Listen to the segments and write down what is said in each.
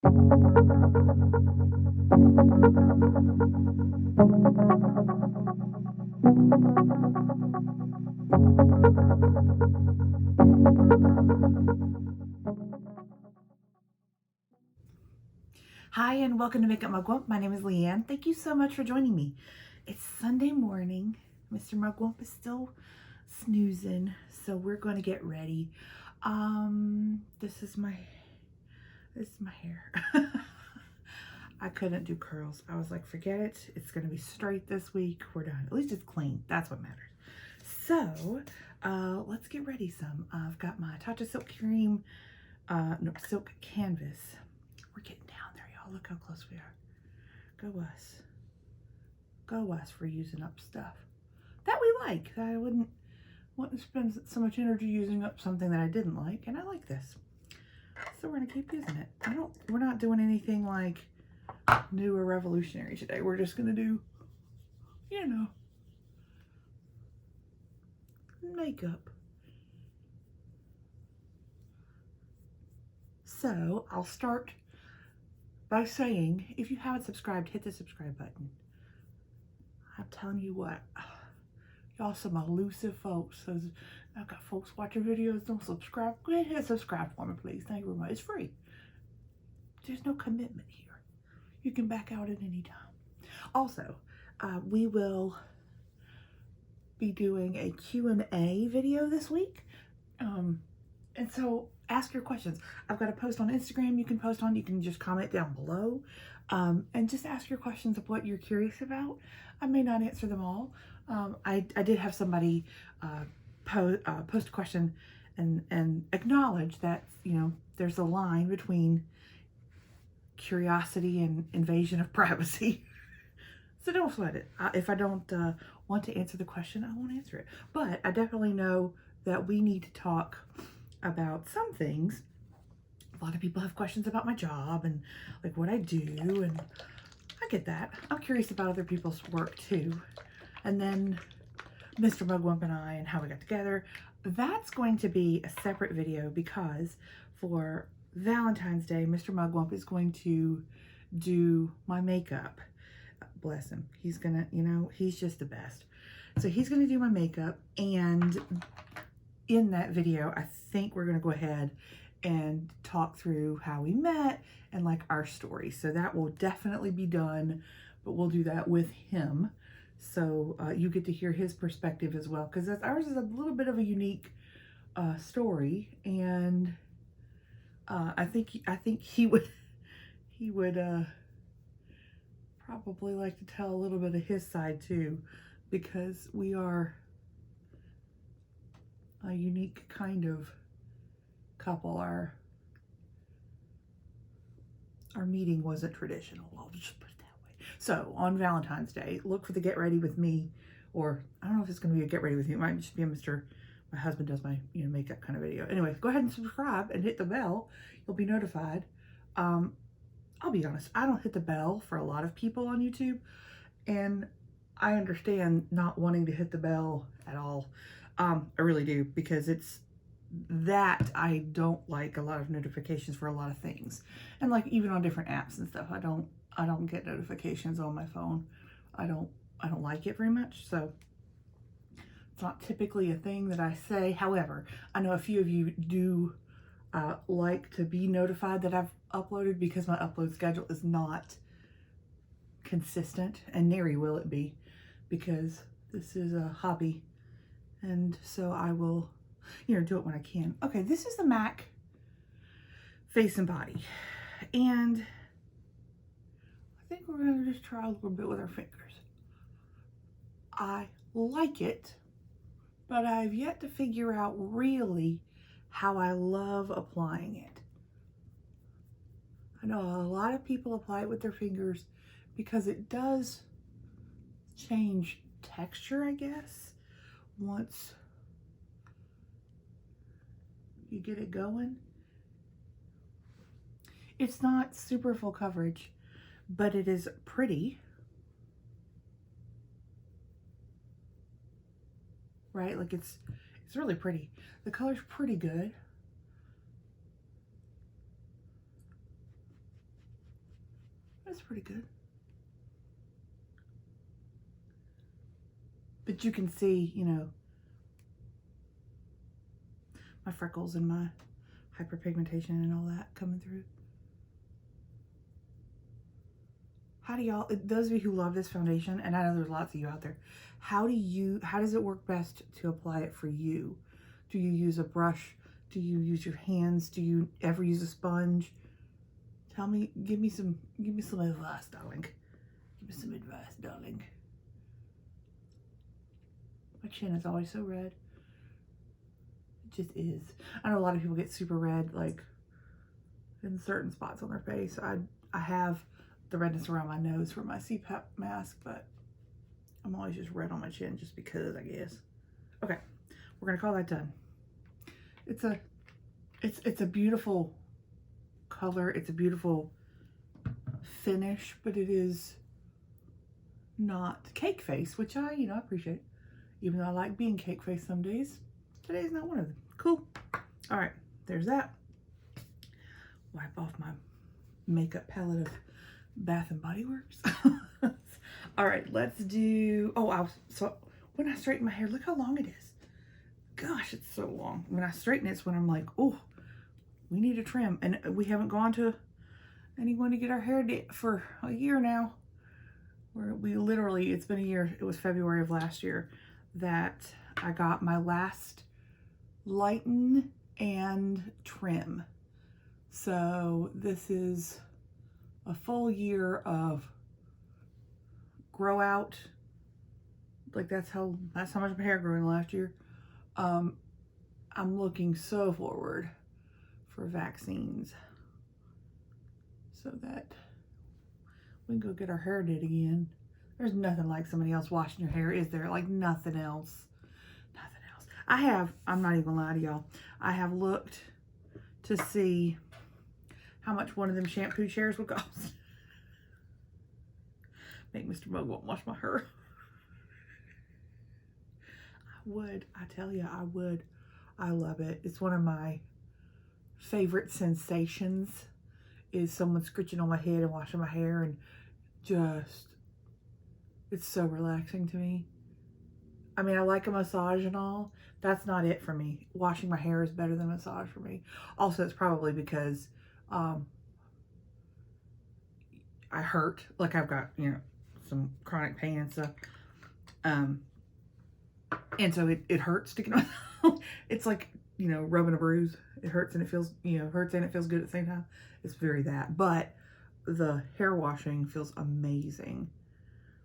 Hi and welcome to Makeup Mugwump. My name is Leanne. Thank you so much for joining me. It's Sunday morning. Mr. Mugwump is still snoozing, so we're going to get ready. This is my hair. I couldn't do curls. I was like, forget it. It's going to be straight this week. We're done. At least it's clean. That's what matters. So, let's get ready some. I've got my Tatcha Silk Cream, Silk Canvas. We're getting down there, y'all. Look how close we are. Go us. Go us for using up stuff that we like. That I wouldn't want to spend so much energy using up something that I didn't like, and I like this. So we're gonna keep using it. We're not doing anything like new or revolutionary today. We're just gonna do, you know, makeup. So I'll start by saying, if you haven't subscribed, hit the subscribe button. I'm telling you what, y'all some elusive folks. So I've got folks watching videos, don't subscribe. Go ahead and hit subscribe for me, please. Thank you very much. It's free. There's no commitment here. You can back out at any time. Also, we will be doing a Q&A video this week. And so ask your questions. I've got a post on Instagram you can post on. You can just comment down below and just ask your questions of what you're curious about. I may not answer them all. I did have somebody post a question and acknowledge that, you know, there's a line between curiosity and invasion of privacy. So don't sweat it. If I don't want to answer the question, I won't answer it. But I definitely know that we need to talk about some things. A lot of people have questions about my job and like what I do, and I get that. I'm curious about other people's work too. And then Mr. Mugwump and I and how we got together. That's going to be a separate video because for Valentine's Day, Mr. Mugwump is going to do my makeup. Bless him. He's gonna, you know, he's just the best. So he's gonna do my makeup, and in that video, I think we're gonna go ahead and talk through how we met and like our story. So that will definitely be done, but we'll do that with him. So you get to hear his perspective as well, because ours is a little bit of a unique story, and I think he would probably like to tell a little bit of his side too, because we are a unique kind of couple. Our meeting wasn't traditional. I'll just put it that way. So on Valentine's Day, look for the Get Ready With Me, or I don't know if it's going to be a Get Ready With Me. It might just be a my husband does my, you know, makeup kind of video. Anyway, go ahead and subscribe and hit the bell. You'll be notified. I'll be honest, I don't hit the bell for a lot of people on YouTube, and I understand not wanting to hit the bell at all. I really do, because it's that I don't like a lot of notifications for a lot of things, and like even on different apps and stuff, I don't get notifications on my phone. I don't like it very much, so it's not typically a thing that I say. However, I know a few of you do like to be notified that I've uploaded, because my upload schedule is not consistent, and nary will it be, because this is a hobby, and so I will, you know, do it when I can. Okay, this is the MAC Face and Body, and I think we're gonna just try a little bit with our fingers. I like it, but I've yet to figure out really how I love applying it. I know a lot of people apply it with their fingers because it does change texture, I guess, once you get it going. It's not super full coverage, but it is pretty, right? Like it's really pretty. The color's pretty good. That's pretty good. But you can see, you know, my freckles and my hyperpigmentation and all that coming through. How do y'all, those of you who love this foundation, and I know there's lots of you out there, how does it work best to apply it for you? Do you use a brush? Do you use your hands? Do you ever use a sponge? Tell me, give me some advice, darling. Give me some advice, darling. My chin is always so red. It just is. I know a lot of people get super red, like in certain spots on their face. I have the redness around my nose for my CPAP mask, but I'm always just red on my chin just because, I guess. Okay, we're gonna call that done. It's a beautiful color. It's a beautiful finish, but it is not cake face, which I appreciate. Even though I like being cake face some days, today's not one of them. Cool. All right, there's that. Wipe off my makeup palette of Bath and Body Works. All right, let's do, so when I straighten my hair, look how long it is. Gosh, it's so long. When I straighten it's when I'm like, oh, we need a trim. And we haven't gone to anyone to get our hair for a year now. We literally, it's been a year. It was February of last year that I got my last lighten and trim. So this is a full year of grow out. Like that's how much my hair grew in the last year. I'm looking so forward for vaccines so that we can go get our hair did again. There's nothing like somebody else washing your hair, is there? Like nothing else. Nothing else. I'm not even gonna lie to y'all, I have looked to see how much one of them shampoo chairs would cost. Make Mr. Mugwump wash my hair. I would. I tell you, I would. I love it. It's one of my favorite sensations is someone scritching on my head and washing my hair, and just, it's so relaxing to me. I mean, I like a massage and all. That's not it for me. Washing my hair is better than massage for me. Also, it's probably because I hurt. Like I've got, some chronic pain and stuff. And so it hurts to get on. It's like, rubbing a bruise. It hurts and it feels, hurts and it feels good at the same time. It's very that. But the hair washing feels amazing.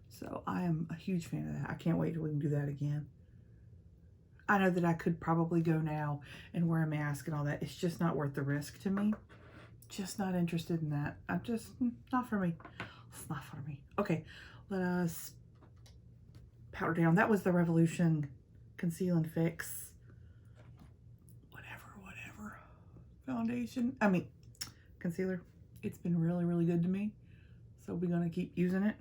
So I am a huge fan of that. I can't wait till we can do that again. I know that I could probably go now and wear a mask and all that. It's just not worth the risk to me. Just not interested in that. I'm just, not for me. It's not for me. Okay, let us powder down. That was the Revolution Conceal and Fix. Whatever. Foundation. Concealer. It's been really, really good to me. So we're going to keep using it.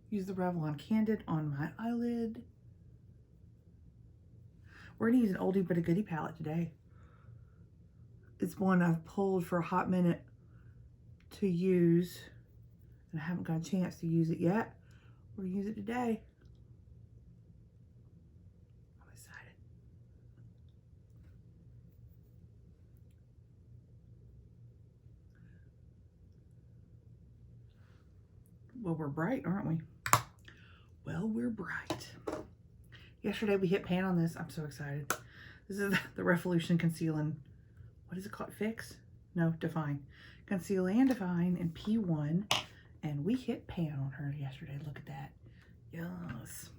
Use the Revlon Candid on my eyelid. We're going to use an oldie but a goodie palette today. It's one I've pulled for a hot minute to use, and I haven't got a chance to use it yet. We're going to use it today. I'm excited. Well, we're bright, aren't we? Well, we're bright. Yesterday we hit pan on this. I'm so excited. This is the Revolution Conceal and, what is it called? Fix? No, Define. Conceal and Define in P1. And we hit pan on her yesterday. Look at that. Yes.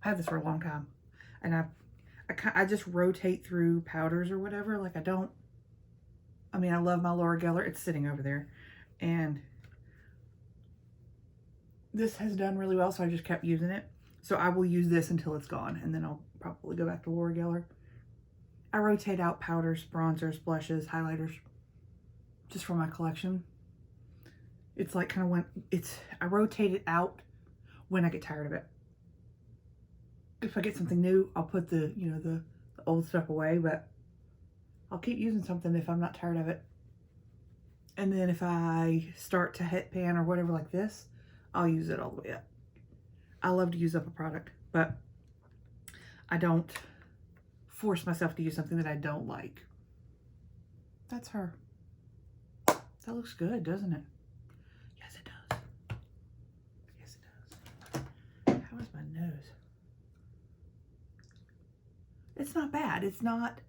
I had this for a long time. And I just rotate through powders or whatever. Like I love my Laura Geller. It's sitting over there. And this has done really well, so I just kept using it. So I will use this until it's gone, and then I'll probably go back to Laura Geller. I rotate out powders, bronzers, blushes, highlighters, just for my collection. It's like kind of I rotate it out when I get tired of it. If I get something new, I'll put the old stuff away, but I'll keep using something if I'm not tired of it. And then if I start to hit pan or whatever like this, I'll use it all the way up. I love to use up a product, but I don't force myself to use something that I don't like. That's her. That looks good, doesn't it? Yes, it does. Yes, it does. How is my nose? It's not bad. It's not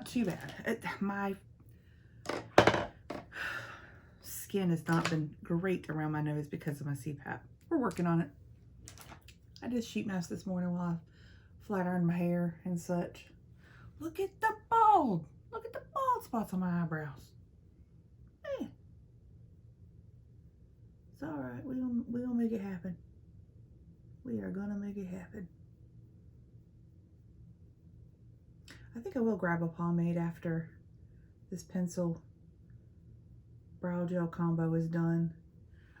too bad. My skin has not been great around my nose because of my CPAP. We're working on it. I did sheet mask this morning while I flat ironed my hair and such. Look at the bald. Look at the bald spots on my eyebrows. Eh. It's all right. We're gonna make it happen. We are gonna make it happen. I think I will grab a pomade after this pencil brow gel combo is done.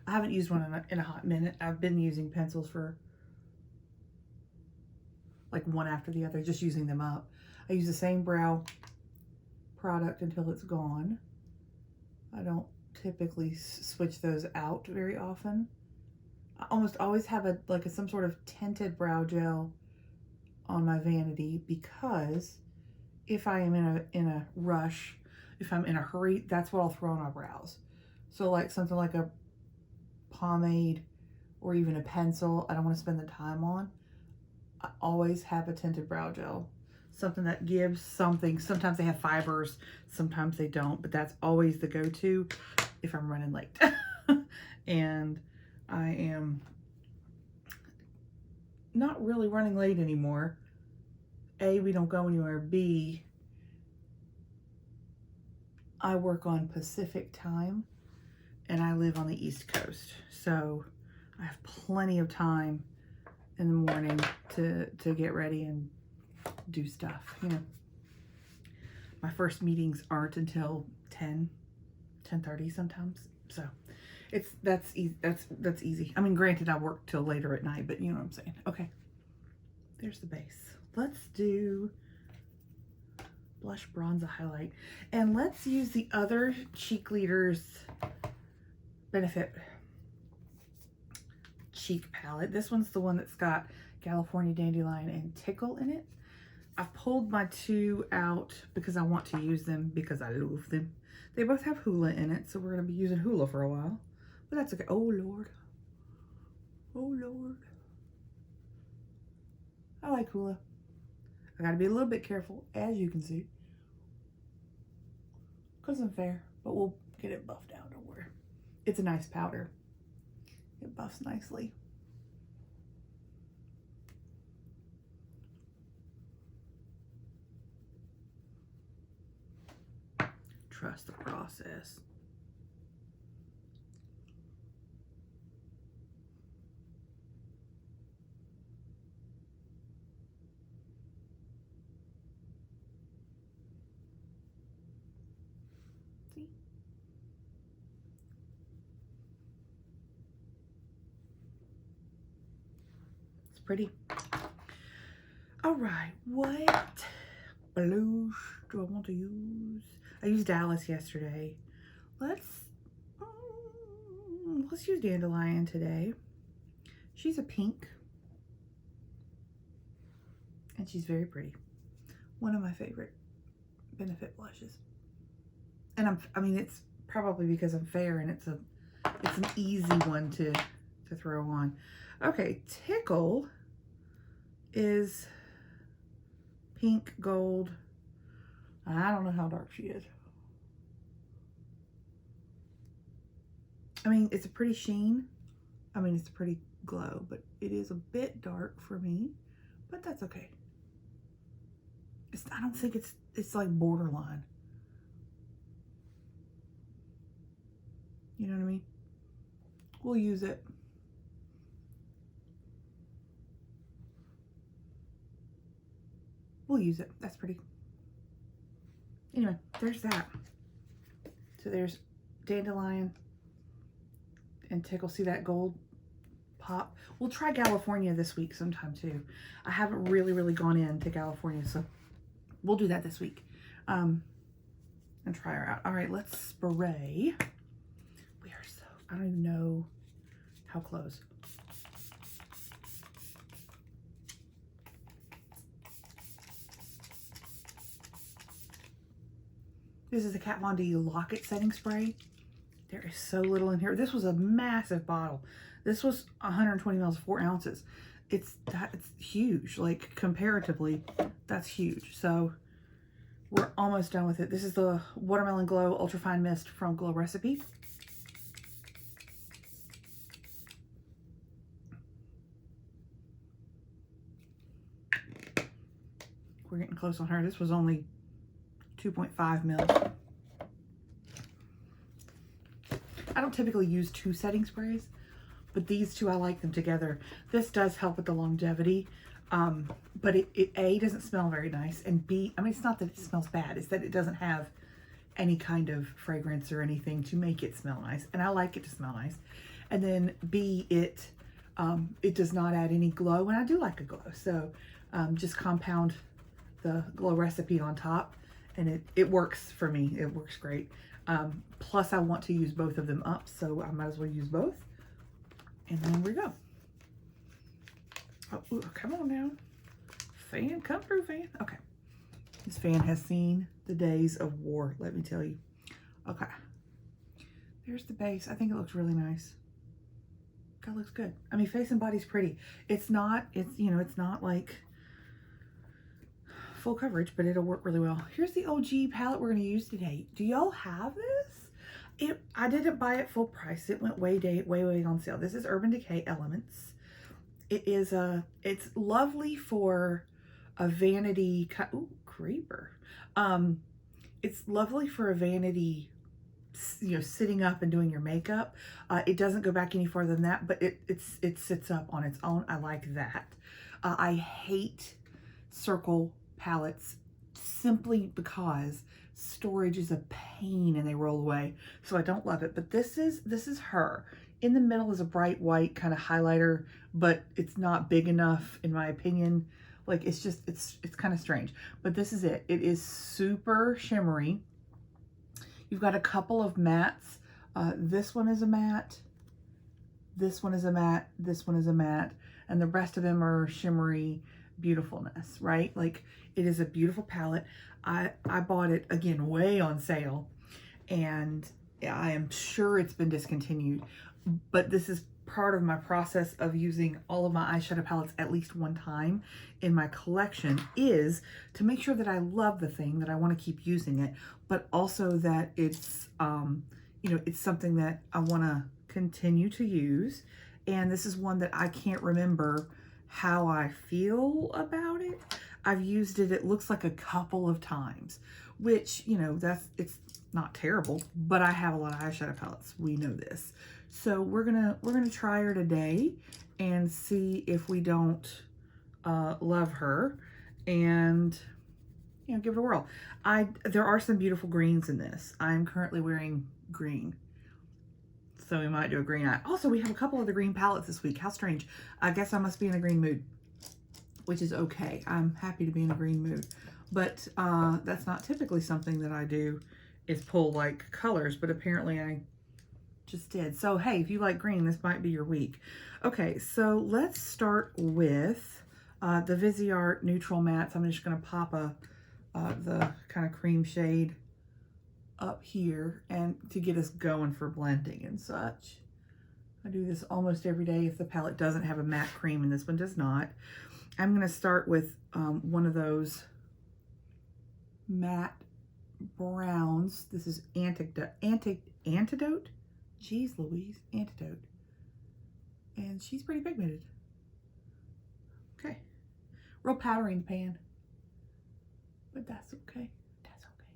I haven't used one in a hot minute. I've been using pencils for like one after the other, just using them up. I use the same brow product until it's gone. I don't typically switch those out very often. I almost always have some sort of tinted brow gel on my vanity, because if I am in a rush, if I'm in a hurry, that's what I'll throw on my brows. So like something like a pomade or even a pencil I don't want to spend the time on, I always have a tinted brow gel. Something that gives something. Sometimes they have fibers, sometimes they don't, but that's always the go-to if I'm running late. And I am not really running late anymore. A, we don't go anywhere. B, I work on Pacific time and I live on the East Coast. So I have plenty of time in the morning to get ready and do stuff. You know, my first meetings aren't until 10:30 sometimes. So that's easy. I mean, granted, I work till later at night, but you know what I'm saying. Okay, there's the base. Let's do blush, bronzer, highlight, and let's use the other Cheek Leaders Benefit Cheek palette. This one's the one that's got California Dandelion and Tickle in it. I've pulled my two out because I want to use them because I love them. They both have Hoola in it, so we're going to be using Hoola for a while. But that's okay. Oh, Lord. Oh, Lord. I like Hoola. I got to be a little bit careful, as you can see, because I'm fair, but we'll get it buffed out. Don't worry. It's a nice powder. It buffs nicely. Trust the process. See? It's pretty. All right, what blush do I want to use? I used Dallas yesterday. Let's use Dandelion today. She's a pink, and she's very pretty. One of my favorite Benefit blushes. And I mean, it's probably because I'm fair and it's an easy one to throw on. Okay, Tickle is pink gold. I don't know how dark she is. I mean, it's a pretty sheen. I mean, it's a pretty glow, but it is a bit dark for me, but that's okay. I don't think it's like borderline. You know what I mean? We'll use it. We'll use it. That's pretty. Anyway, there's that. So there's Dandelion and Tickle. See that gold pop? We'll try California this week sometime too. I haven't really gone into California, so we'll do that this week. and try her out. All right, let's spray. We are so, I don't even know how close. This is the Kat Von D Lock-It Setting Spray. There is so little in here. This was a massive bottle. This was 120 mils, 4 ounces. It's huge, like comparatively, that's huge. So we're almost done with it. This is the Watermelon Glow Ultra Fine Mist from Glow Recipe. We're getting close on her. This was only 2.5 mils. I don't typically use 2 setting sprays, but these two, I like them together. This does help with the longevity, but it A, doesn't smell very nice, and B, I mean, it's not that it smells bad, it's that it doesn't have any kind of fragrance or anything to make it smell nice, and I like it to smell nice. And then B, it does not add any glow, and I do like a glow, so just compound the Glow Recipe on top, and it works for me. It works great. Plus I want to use both of them up, so I might as well use both. And there we go. Oh, ooh, come on now. Fan, come through, fan. Okay. This fan has seen the days of war, let me tell you. Okay. There's the base. I think it looks really nice. God, looks good. I mean, face and body's pretty. It's not like full coverage, but it'll work really well. Here's the OG palette we're going to use today. Do y'all have this? I didn't buy it full price. It went way on sale. This is Urban Decay Elements. It's lovely for a vanity, ooh, creeper. It's lovely for a vanity, sitting up and doing your makeup. It doesn't go back any farther than that, but it sits up on its own. I like that. I hate circle palettes simply because storage is a pain and they roll away, so I don't love it. But this is her. In the middle is a bright white kind of highlighter, but it's not big enough in my opinion. Like, it's kind of strange, but this is it. It is super shimmery. You've got a couple of mattes. This one is a matte, this one is a matte, this one is a matte, and the rest of them are shimmery beautifulness, right? Like, it is a beautiful palette. I bought it again way on sale, and I am sure it's been discontinued, but this is part of my process of using all of my eyeshadow palettes at least one time in my collection, is to make sure that I love the thing, that I want to keep using it, but also that it's it's something that I want to continue to use. And this is one that I can't remember how I feel about it. I've used it, it looks like a couple of times, which, it's not terrible, but I have a lot of eyeshadow palettes. We know this. So we're gonna try her today and see if we don't love her, and give it a whirl. There are some beautiful greens in this. I'm currently wearing green, so we might do a green eye. Also, we have a couple of the green palettes this week. How strange. I guess I must be in a green mood, which is okay. I'm happy to be in a green mood, but that's not typically something that I do, is pull like colors, but apparently I just did. So hey, if you like green, this might be your week. Okay, so let's start with the Viseart Neutral Mattes. I'm just going to pop the kind of cream shade up here, and to get us going for blending and such. I do this almost every day if the palette doesn't have a matte cream, and this one does not. I'm going to start with one of those matte browns. This is Antidote. Jeez Louise, Antidote. And she's pretty pigmented. Okay. Real powdery in the pan, but that's okay. That's okay.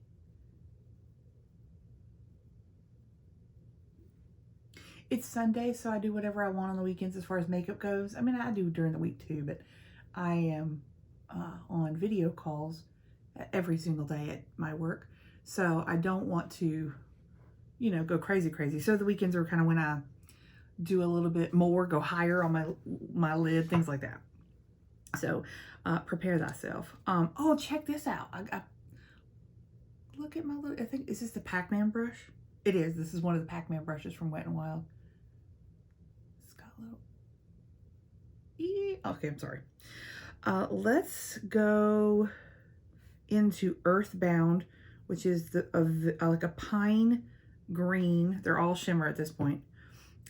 It's Sunday, so I do whatever I want on the weekends as far as makeup goes. I mean, I do during the week too, but I am on video calls every single day at my work, so I don't want to, go crazy. So the weekends are kind of when I do a little bit more, go higher on my lid, things like that. So prepare thyself. Oh, check this out. Look at my little, I think, is this the Pac-Man brush? It is. This is one of the Pac-Man brushes from Wet n Wild. It's got a little, okay, I'm sorry. Let's go into Earthbound, which is like a pine green. They're all shimmer at this point.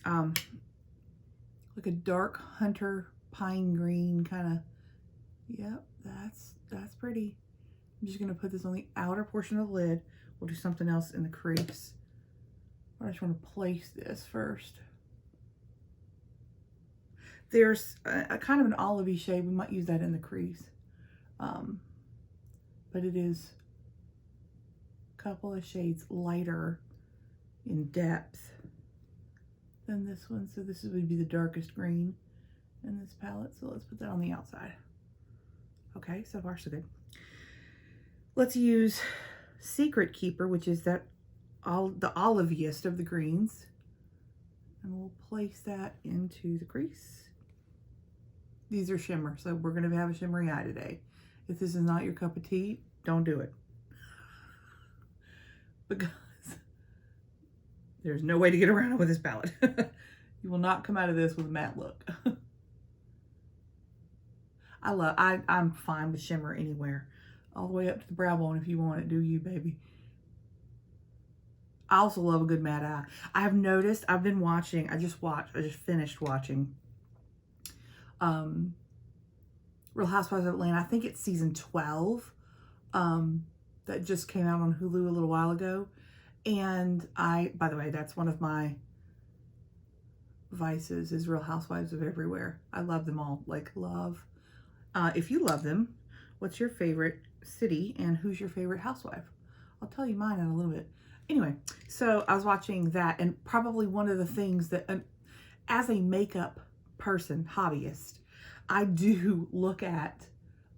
Like a dark hunter pine green kind of. Yep, that's pretty. I'm just gonna put this on the outer portion of the lid. We'll do something else in the crease. I just want to place this first. There's a kind of an olivey shade. We might use that in the crease. But it is a couple of shades lighter in depth than this one. So this would be the darkest green in this palette. So let's put that on the outside. Okay, so far so good. Let's use Secret Keeper, which is the oliviest of the greens. And we'll place that into the crease. These are shimmer, so we're going to have a shimmery eye today. If this is not your cup of tea, don't do it. Because there's no way to get around it with this palette. You will not come out of this with a matte look. I'm fine with shimmer anywhere. All the way up to the brow bone if you want it. Do you, baby? I also love a good matte eye. I have noticed, I've been watching, I just finished watching Real Housewives of Atlanta. I think it's season 12 that just came out on Hulu a little while ago. And by the way, that's one of my vices is Real Housewives of Everywhere. I love them all, like love. If you love them, what's your favorite city and who's your favorite housewife? I'll tell you mine in a little bit. Anyway, so I was watching that, and probably one of the things that, as a makeup person, hobbyist, I do look at,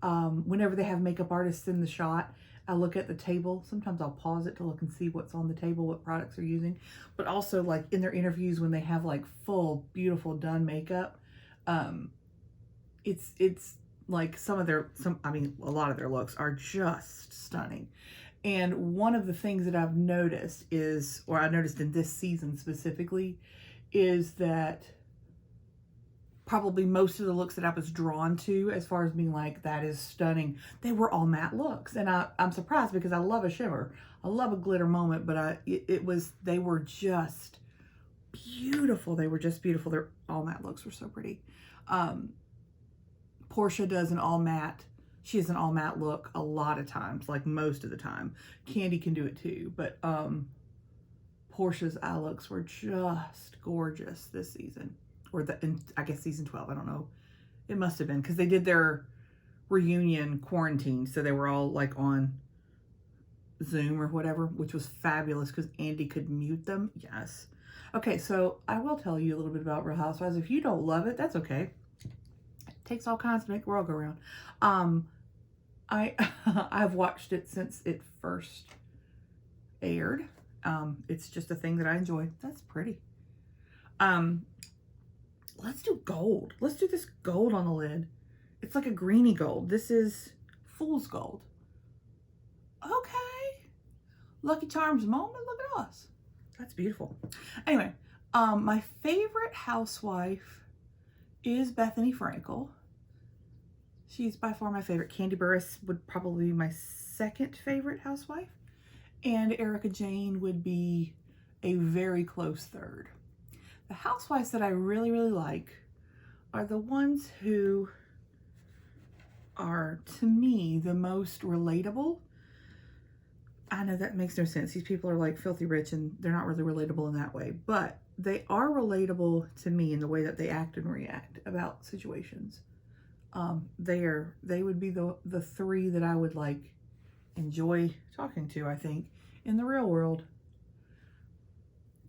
whenever they have makeup artists in the shot, I look at the table. Sometimes I'll pause it to look and see what's on the table, what products they're using. But also, like, in their interviews when they have, like, full, beautiful, done makeup, it's like a lot of their looks are just stunning. And one of the things that I've noticed is, or I noticed in this season specifically, is that probably most of the looks that I was drawn to as far as being like, that is stunning, they were all matte looks. And I'm surprised because I love a shimmer. I love a glitter moment, but they were just beautiful. They were just beautiful. They're all matte looks were so pretty. Portia does an all matte. She has an all matte look a lot of times, like most of the time. Candy can do it too, but Portia's eye looks were just gorgeous this season. Or I guess season 12, I don't know. It must have been, because they did their reunion quarantine, so they were all like on Zoom or whatever, which was fabulous because Andy could mute them. Yes. Okay, so I will tell you a little bit about Real Housewives. If you don't love it, that's okay. It takes all kinds to make the world go round. I've watched it since it first aired. It's just a thing that I enjoy. That's pretty. Let's do gold. Let's do this gold on the lid. It's like a greeny gold. This is fool's gold. Okay. Lucky Charms moment. Look at us. That's beautiful. Anyway, my favorite housewife is Bethany Frankel. She's by far my favorite. Candy Burris would probably be my second favorite housewife. And Erica Jane would be a very close third. The housewives that I really, really like are the ones who are, to me, the most relatable. I know that makes no sense. These people are like filthy rich and they're not really relatable in that way. But they are relatable to me in the way that they act and react about situations. They would be the three that I would like enjoy talking to, I think, in the real world.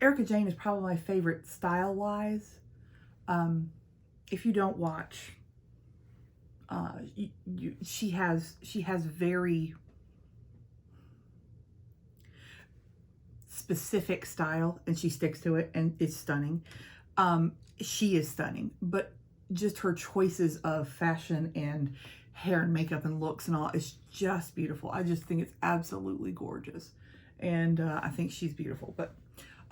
Erica Jane is probably my favorite style-wise. If you don't watch, she has very specific style, and she sticks to it, and it's stunning. She is stunning, but just her choices of fashion and hair and makeup and looks and all is just beautiful. I just think it's absolutely gorgeous. And I think she's beautiful. But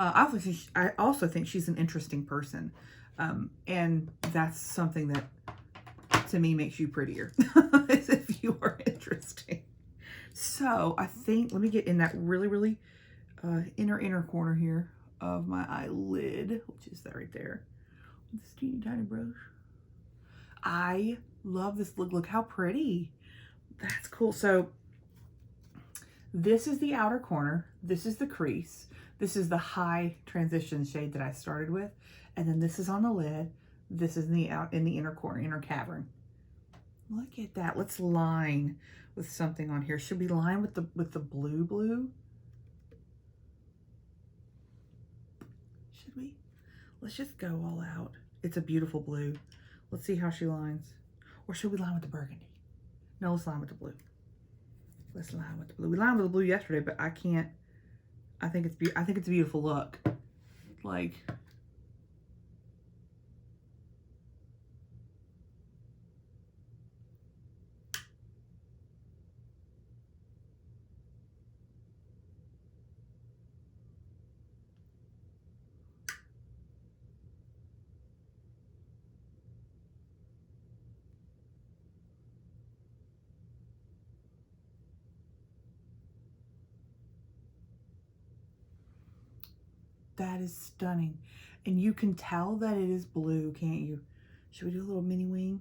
I also think she's an interesting person. And that's something that, to me, makes you prettier, is if you are interesting. So I think, let me get in that really, really inner corner here of my eyelid, which is that right there, with this teeny tiny brush. I love this look. Look how pretty. That's cool. So this is the outer corner. This is the crease. This is the high transition shade that I started with. And then this is on the lid. This is in the inner corner, inner cavern. Look at that. Let's line with something on here. Should we line with the blue? Should we? Let's just go all out. It's a beautiful blue. Let's see how she lines. Or should we line with the burgundy? No, let's line with the blue. Let's line with the blue. We lined with the blue yesterday, but I can't. I think it's a beautiful look. Like, that is stunning. And you can tell that it is blue, can't you? Should we do a little mini wing?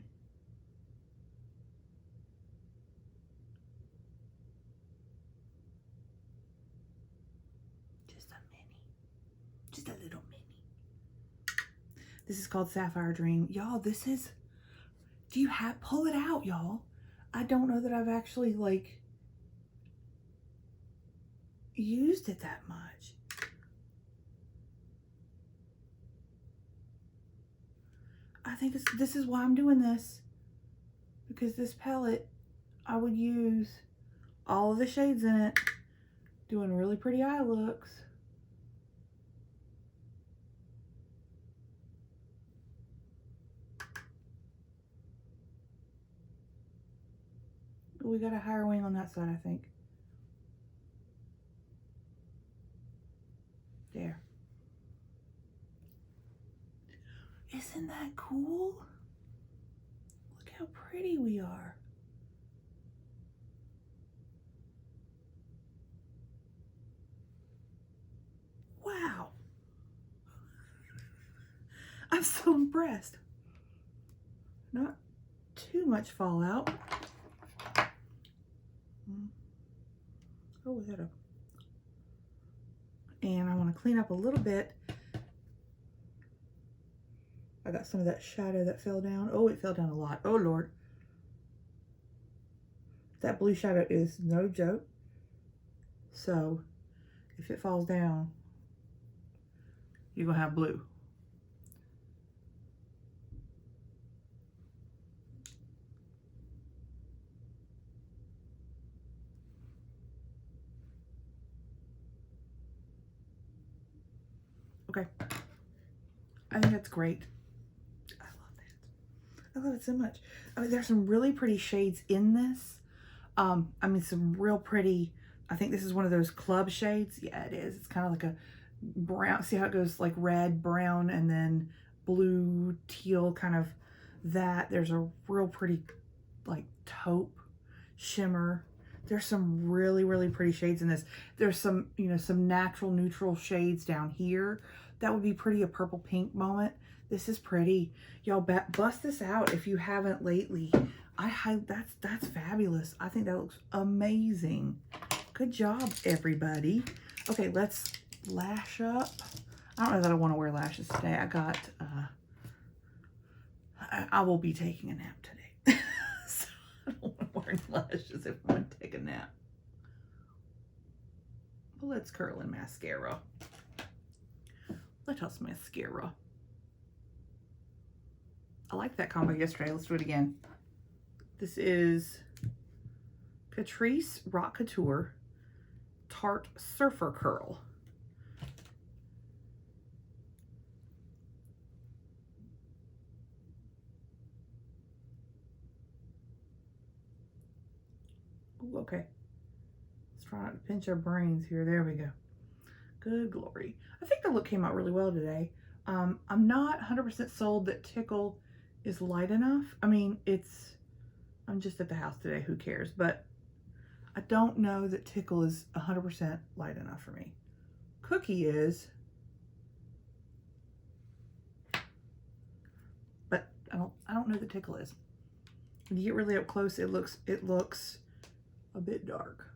Just a mini. Just a little mini. This is called Sapphire Dream. Y'all, this is, pull it out, y'all. I don't know that I've actually, like, used it that much. I think this is why I'm doing this, because this palette, I would use all of the shades in it, doing really pretty eye looks. We got a higher wing on that side, I think. There. Isn't that cool? Look how pretty we are. Wow. I'm so impressed. Not too much fallout. Oh, we got and I want to clean up a little bit. I got some of that shadow that fell down. Oh, it fell down a lot. Oh, Lord. That blue shadow is no joke. So, if it falls down, you're going to have blue. Okay. I think that's great. I love that. I love it so much. I mean, there's some really pretty shades in this. I mean, some real pretty, I think this is one of those club shades. Yeah, it is. It's kind of like a brown. See how it goes like red, brown, and then blue, teal, kind of that. There's a real pretty like taupe shimmer. There's some really, really pretty shades in this. There's some, you know, some natural neutral shades down here. That would be pretty, a purple pink moment. This is pretty. Y'all bust this out if you haven't lately. That's fabulous. I think that looks amazing. Good job, everybody. Okay, let's lash up. I don't know that I want to wear lashes today. I will be taking a nap today. So I don't want to wear lashes if I want to take a nap. But let's curl in mascara. Let us mascara. I liked that combo yesterday. Let's do it again. This is Catrice Rock Couture Tarte Surfer Curl. Ooh, okay. Let's try not to pinch our brains here. There we go. Good glory. I think the look came out really well today. I'm not 100% sold that Tickle is light enough. I mean, I'm just at the house today, who cares? But I don't know that Tickle is 100% light enough for me. Cookie is, but I don't know that Tickle is. When you get really up close, it looks a bit dark.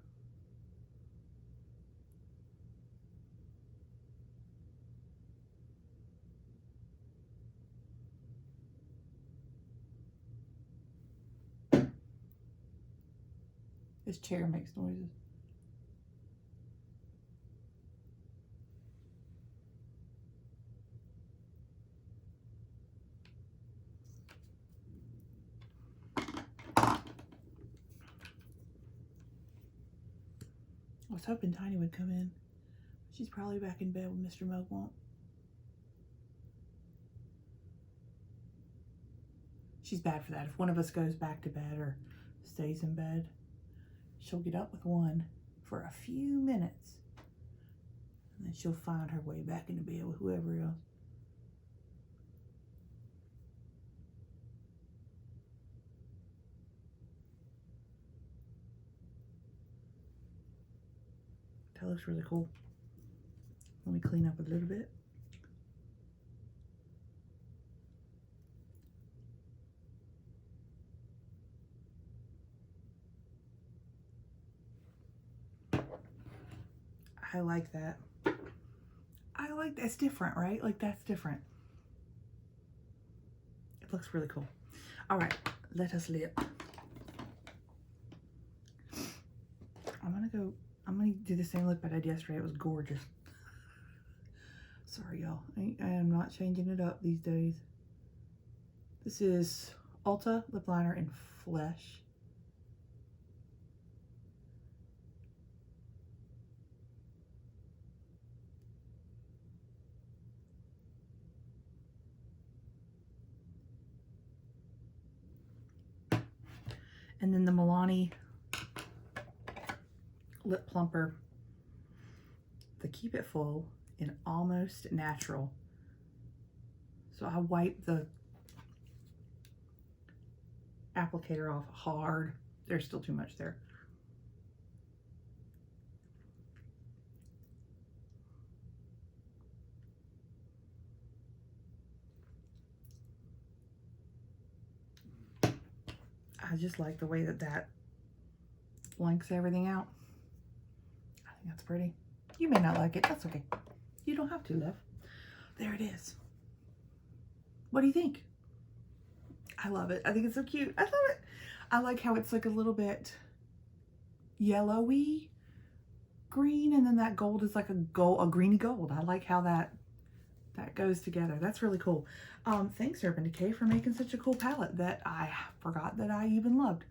This chair makes noises. I was hoping Tiny would come in. She's probably back in bed with Mr. Mugwump. She's bad for that. If one of us goes back to bed or stays in bed, she'll get up with one for a few minutes, and then she'll find her way back into bed with whoever else. That looks really cool. Let me clean up a little bit. I like that. I like that. It's different, right? Like, that's different. It looks really cool. All right, let us lip. I'm gonna do the same lip I did yesterday. It was gorgeous. Sorry, y'all. I am not changing it up these days. This is Ulta lip liner in Flesh. And then the Milani Lip Plumper, the Keep It Full in Almost Natural. So I wipe the applicator off hard. There's still too much there. I just like the way that blanks everything out. I think that's pretty. You may not like it. That's okay. You don't have to, love. There it is. What do you think? I love it. I think it's so cute. I love it. I like how it's like a little bit yellowy green, and then that gold is like a greeny gold. I like how that goes together. That's really cool. Thanks, Urban Decay, for making such a cool palette that I forgot that I even loved.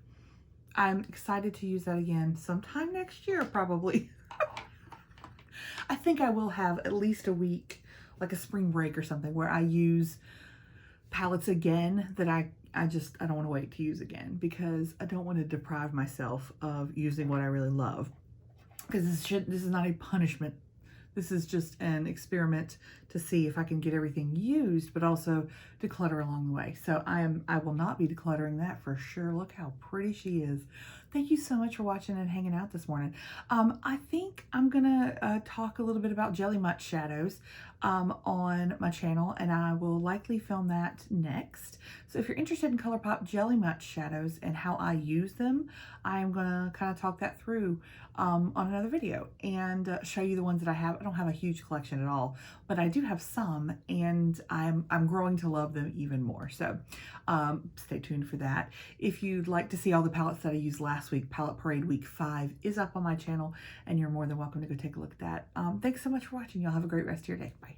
I'm excited to use that again sometime next year, probably. I think I will have at least a week, like a spring break or something, where I use palettes again that I don't want to wait to use again, because I don't want to deprive myself of using what I really love. Because this is not a punishment. This is just an experiment to see if I can get everything used, but also declutter along the way. So I will not be decluttering that for sure. Look how pretty she is. Thank you so much for watching and hanging out this morning. I think I'm gonna talk a little bit about Jelly Much shadows on my channel, and I will likely film that next. So if you're interested in ColourPop Jelly Much shadows and how I use them, I'm gonna kind of talk that through on another video and show you the ones that I have. I don't have a huge collection at all, but I do have some, and I'm growing to love them even more. So stay tuned for that. If you'd like to see all the palettes that I used last week, Palette Parade Week 5 is up on my channel, and you're more than welcome to go take a look at that. Thanks so much for watching. Y'all have a great rest of your day. Bye.